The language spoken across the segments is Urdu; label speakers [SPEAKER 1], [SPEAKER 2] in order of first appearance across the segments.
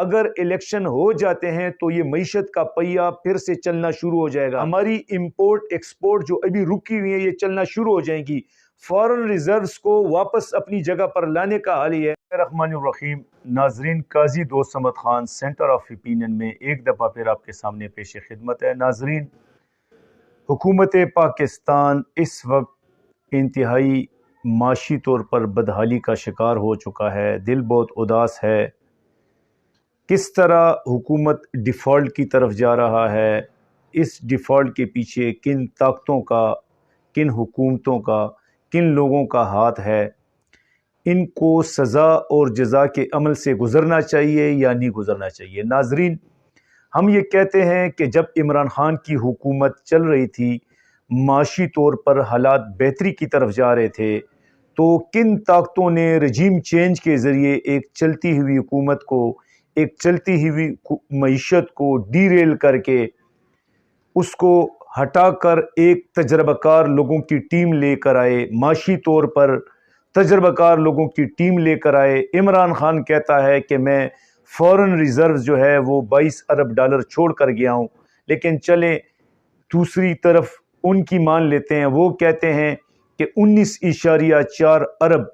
[SPEAKER 1] اگر الیکشن ہو جاتے ہیں تو یہ معیشت کا پہیہ پھر سے چلنا شروع ہو جائے گا. ہماری امپورٹ ایکسپورٹ جو ابھی رکی ہوئی ہیں یہ چلنا شروع ہو جائیں گی. فارن ریزروز کو واپس اپنی جگہ پر لانے کا حل یہ ہے. الرحمن الرحیم. ناظرین، قاضی دوست Samad Khan centre of opinion میں ایک دفعہ پھر آپ کے سامنے پیش خدمت ہے. ناظرین، حکومت پاکستان اس وقت انتہائی معاشی طور پر بدحالی کا شکار ہو چکا ہے. دل بہت اداس ہے. کس طرح حکومت ڈیفالٹ کی طرف جا رہا ہے، اس ڈیفالٹ کے پیچھے کن طاقتوں کا، کن حکومتوں کا، کن لوگوں کا ہاتھ ہے، ان کو سزا اور جزا کے عمل سے گزرنا چاہیے یا نہیں گزرنا چاہیے. ناظرین، ہم یہ کہتے ہیں کہ جب عمران خان کی حکومت چل رہی تھی، معاشی طور پر حالات بہتری کی طرف جا رہے تھے، تو کن طاقتوں نے رجیم چینج کے ذریعے ایک چلتی ہوئی حکومت کو، ایک چلتی ہوئی معیشت کو ڈی ریل کر کے اس کو ہٹا کر ایک تجربہ کار لوگوں کی ٹیم لے کر آئے. معاشی طور پر تجربہ کار لوگوں کی ٹیم لے کر آئے. عمران خان کہتا ہے کہ میں فورن ریزرو جو ہے وہ 22 ارب ڈالر چھوڑ کر گیا ہوں، لیکن چلیں دوسری طرف ان کی مان لیتے ہیں. وہ کہتے ہیں کہ 19.4 ارب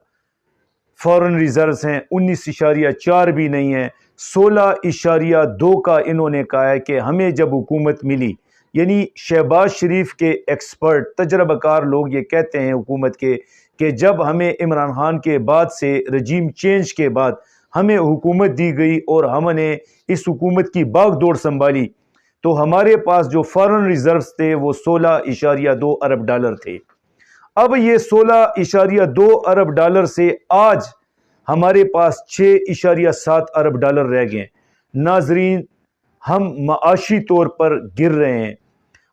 [SPEAKER 1] فورن ریزروز ہیں. 19.4 بھی نہیں ہیں، 16.2 کا انہوں نے کہا ہے کہ ہمیں جب حکومت ملی. یعنی شہباز شریف کے ایکسپرٹ تجربہ کار لوگ یہ کہتے ہیں حکومت کے کہ جب ہمیں عمران خان کے بعد سے رجیم چینج کے بعد ہمیں حکومت دی گئی اور ہم نے اس حکومت کی باغ دوڑ سنبھالی تو ہمارے پاس جو فارن ریزروز تھے وہ 16.2 ارب ڈالر تھے. اب یہ 16.2 ارب ڈالر سے آج ہمارے پاس 6.7 ارب ڈالر رہ گئے. ناظرین، ہم معاشی طور پر گر رہے ہیں،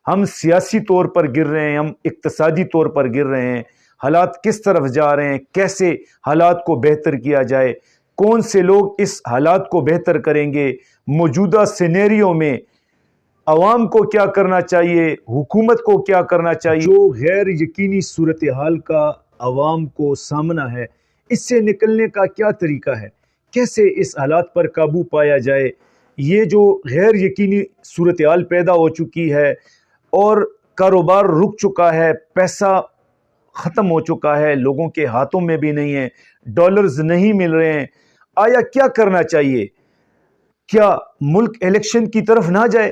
[SPEAKER 1] ہم سیاسی طور پر گر رہے ہیں، ہم اقتصادی طور پر گر رہے ہیں. حالات کس طرف جا رہے ہیں، کیسے حالات کو بہتر کیا جائے، کون سے لوگ اس حالات کو بہتر کریں گے، موجودہ سینیریو میں عوام کو کیا کرنا چاہیے، حکومت کو کیا کرنا چاہیے. جو غیر یقینی صورتحال کا عوام کو سامنا ہے، اس سے نکلنے کا کیا طریقہ ہے، کیسے اس حالات پر قابو پایا جائے. یہ جو غیر یقینی صورتحال پیدا ہو چکی ہے اور کاروبار رک چکا ہے، پیسہ ختم ہو چکا ہے، لوگوں کے ہاتھوں میں بھی نہیں ہے، ڈالرز نہیں مل رہے ہیں. آیا کیا کرنا چاہیے؟ کیا ملک الیکشن کی طرف نہ جائے؟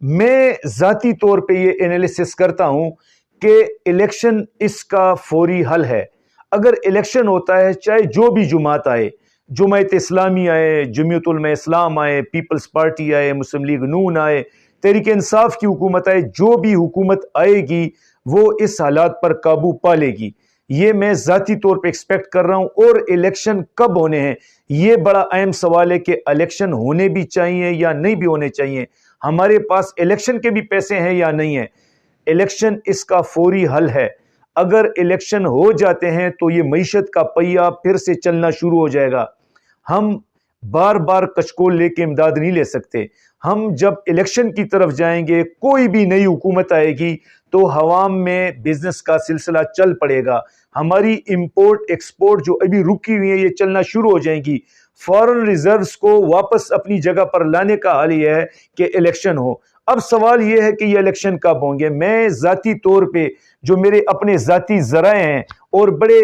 [SPEAKER 1] میں ذاتی طور پہ یہ انالیسس کرتا ہوں کہ الیکشن اس کا فوری حل ہے. اگر الیکشن ہوتا ہے، چاہے جو بھی جماعت آئے، جماعت اسلامی آئے، جمعیت علماء اسلام آئے، پیپلز پارٹی آئے، مسلم لیگ نون آئے، تحریک انصاف کی حکومت آئے، جو بھی حکومت آئے گی وہ اس حالات پر قابو پا لے گی. یہ میں ذاتی طور پہ ایکسپیکٹ کر رہا ہوں. اور الیکشن کب ہونے ہیں، یہ بڑا اہم سوال ہے کہ الیکشن ہونے بھی چاہیے یا نہیں بھی ہونے چاہیے. ہمارے پاس الیکشن کے بھی پیسے ہیں یا نہیں ہیں. الیکشن اس کا فوری حل ہے. اگر الیکشن ہو جاتے ہیں تو یہ معیشت کا پہیہ پھر سے چلنا شروع ہو جائے گا. ہم بار بار کچکول لے کے امداد نہیں لے سکتے. ہم جب الیکشن کی طرف جائیں گے، کوئی بھی نئی حکومت آئے گی تو عوام میں بزنس کا سلسلہ چل پڑے گا. ہماری امپورٹ ایکسپورٹ جو ابھی رکی ہوئی ہیں یہ چلنا شروع ہو جائیں گی. فارن ریزروز کو واپس اپنی جگہ پر لانے کا حل یہ ہے کہ الیکشن ہو. اب سوال یہ ہے کہ یہ الیکشن کب ہوں گے. میں ذاتی طور پہ جو میرے اپنے ذاتی ذرائع ہیں اور بڑے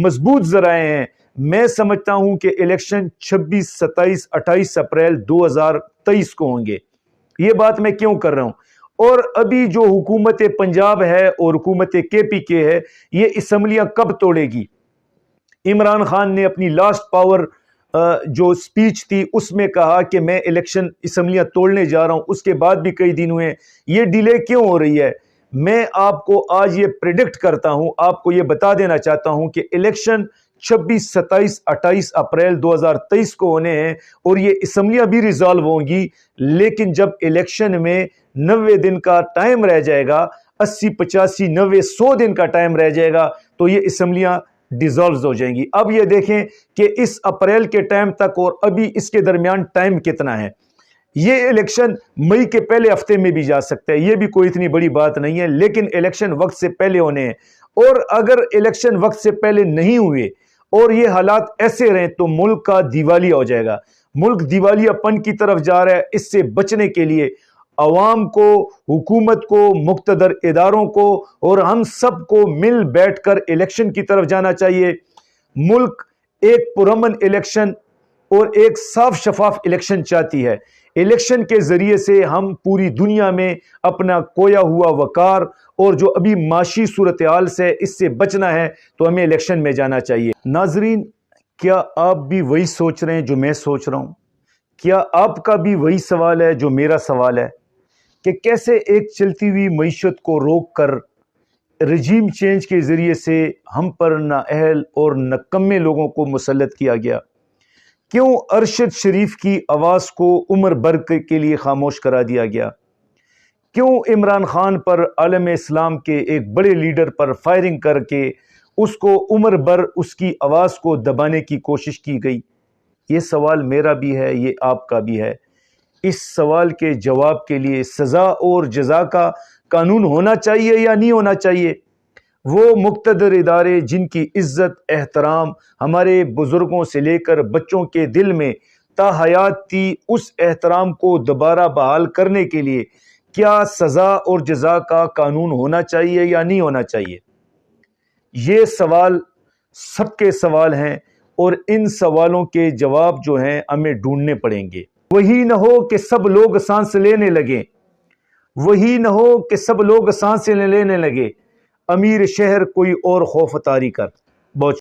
[SPEAKER 1] مضبوط ذرائع ہیں، میں سمجھتا ہوں کہ الیکشن 26، 27، 28 اپریل 2023 کو ہوں گے. یہ بات میں کیوں کر رہا ہوں؟ اور ابھی جو حکومت پنجاب ہے اور حکومت KPK ہے، یہ اسمبلیاں کب توڑے گی؟ عمران خان نے اپنی لاسٹ پاور جو سپیچ تھی اس میں کہا کہ میں الیکشن اسمبلیاں توڑنے جا رہا ہوں. اس کے بعد بھی کئی دن ہوئے. یہ ڈیلے کیوں ہو رہی ہے؟ میں آپ کو آج یہ پریڈکٹ کرتا ہوں، آپ کو یہ بتا دینا چاہتا ہوں کہ الیکشن 26، 27، 28 اپریل 2023 کو ہونے ہیں اور یہ اسمبلیاں بھی ریزالو ہوں گی. لیکن جب الیکشن میں 90 دن کا ٹائم رہ جائے گا، 80، 85، 90، 100 دن کا ٹائم رہ جائے گا تو یہ اسمبلیاں ڈیزالوز ہو جائیں گی. اب یہ دیکھیں کہ اس اپریل کے ٹائم تک اور ابھی اس کے درمیان ٹائم کتنا ہے. یہ الیکشن مئی کے پہلے ہفتے میں بھی جا سکتا ہے، یہ بھی کوئی اتنی بڑی بات نہیں ہے، لیکن الیکشن وقت سے پہلے ہونے ہیں. اور اگر الیکشن وقت سے پہلے نہیں ہوئے اور یہ حالات ایسے رہیں تو ملک کا دیوالیہ ہو جائے گا. ملک دیوالیہ پن کی طرف جا رہا ہے. اس سے بچنے کے لیے عوام کو، حکومت کو، مقتدر اداروں کو اور ہم سب کو مل بیٹھ کر الیکشن کی طرف جانا چاہیے. ملک ایک پرامن الیکشن اور ایک صاف شفاف الیکشن چاہتی ہے. الیکشن کے ذریعے سے ہم پوری دنیا میں اپنا کھویا ہوا وقار اور جو ابھی معاشی صورتحال سے اس سے بچنا ہے تو ہمیں الیکشن میں جانا چاہیے. ناظرین، کیا آپ بھی وہی سوچ رہے ہیں جو میں سوچ رہا ہوں؟ کیا آپ کا بھی وہی سوال ہے جو میرا سوال ہے کہ کیسے ایک چلتی ہوئی معیشت کو روک کر رجیم چینج کے ذریعے سے ہم پر نااہل اور نکمے لوگوں کو مسلط کیا گیا؟ کیوں ارشد شریف کی آواز کو عمر بھر کے لیے خاموش کرا دیا گیا؟ کیوں عمران خان پر عالم اسلام کے ایک بڑے لیڈر پر فائرنگ کر کے اس کو عمر بھر اس کی آواز کو دبانے کی کوشش کی گئی؟ یہ سوال میرا بھی ہے، یہ آپ کا بھی ہے. اس سوال کے جواب کے لیے سزا اور جزا کا قانون ہونا چاہیے یا نہیں ہونا چاہیے؟ وہ مقتدر ادارے جن کی عزت احترام ہمارے بزرگوں سے لے کر بچوں کے دل میں تا حیات تھی، اس احترام کو دوبارہ بحال کرنے کے لیے کیا سزا اور جزا کا قانون ہونا چاہیے یا نہیں ہونا چاہیے؟ یہ سوال سب کے سوال ہیں اور ان سوالوں کے جواب جو ہیں ہمیں ڈھونڈنے پڑیں گے. وہی نہ ہو کہ سب لوگ سانس لینے لگیں، وہی نہ ہو کہ سب لوگ سانس لینے لگے، امیر شہر کوئی اور خوف طاری کر. بہت